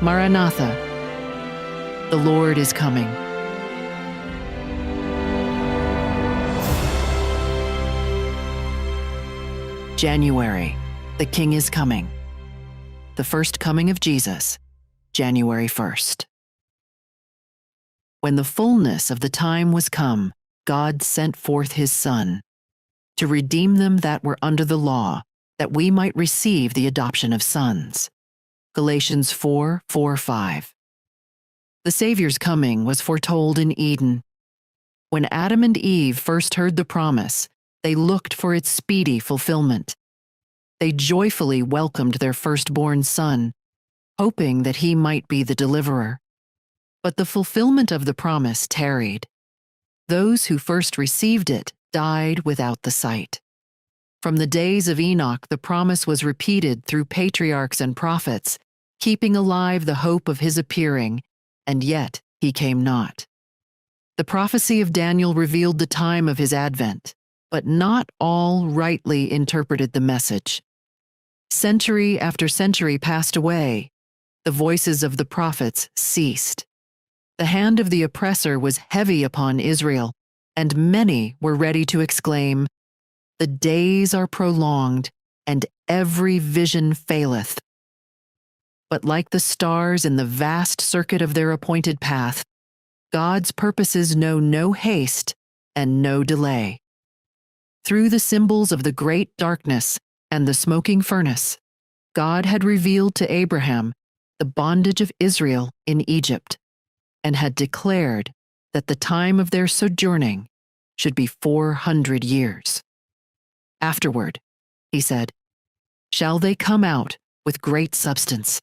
Maranatha, the Lord is coming. January, the King is coming. The first coming of Jesus, January 1st. When the fullness of the time was come, God sent forth his Son, to redeem them that were under the law, that we might receive the adoption of sons. Galatians 4:4-5. The Savior's coming was foretold in Eden. When Adam and Eve first heard the promise, they looked for its speedy fulfillment. They joyfully welcomed their firstborn son, hoping that he might be the deliverer. But the fulfillment of the promise tarried. Those who first received it died without the sight. From the days of Enoch, the promise was repeated through patriarchs and prophets, keeping alive the hope of his appearing, and yet he came not. The prophecy of Daniel revealed the time of his advent, but not all rightly interpreted the message. Century after century passed away. The voices of the prophets ceased. The hand of the oppressor was heavy upon Israel, and many were ready to exclaim, "The days are prolonged, and every vision faileth." But like the stars in the vast circuit of their appointed path, God's purposes know no haste and no delay. Through the symbols of the great darkness and the smoking furnace, God had revealed to Abraham the bondage of Israel in Egypt, and had declared that the time of their sojourning should be 400 years. Afterward, he said, shall they come out with great substance.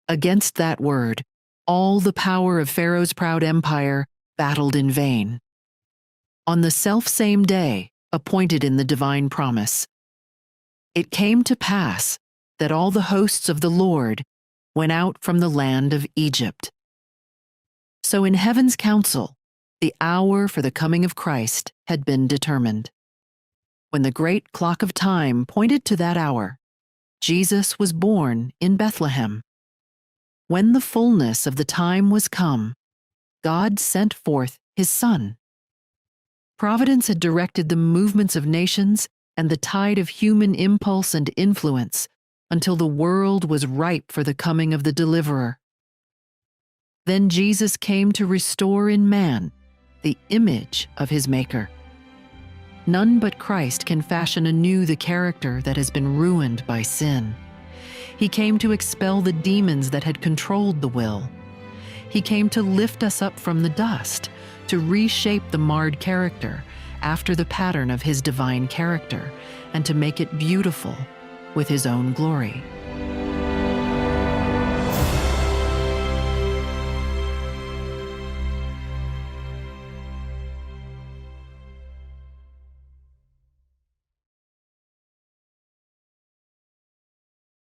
Against that word, all the power of Pharaoh's proud empire battled in vain. On the selfsame day appointed in the divine promise, it came to pass that all the hosts of the Lord went out from the land of Egypt. So in heaven's council, the hour for the coming of Christ had been determined. When the great clock of time pointed to that hour, Jesus was born in Bethlehem. When the fullness of the time was come, God sent forth his Son. Providence had directed the movements of nations and the tide of human impulse and influence until the world was ripe for the coming of the Deliverer. Then Jesus came to restore in man the image of his Maker. None but Christ can fashion anew the character that has been ruined by sin. He came to expel the demons that had controlled the will. He came to lift us up from the dust, to reshape the marred character after the pattern of his divine character, and to make it beautiful with his own glory.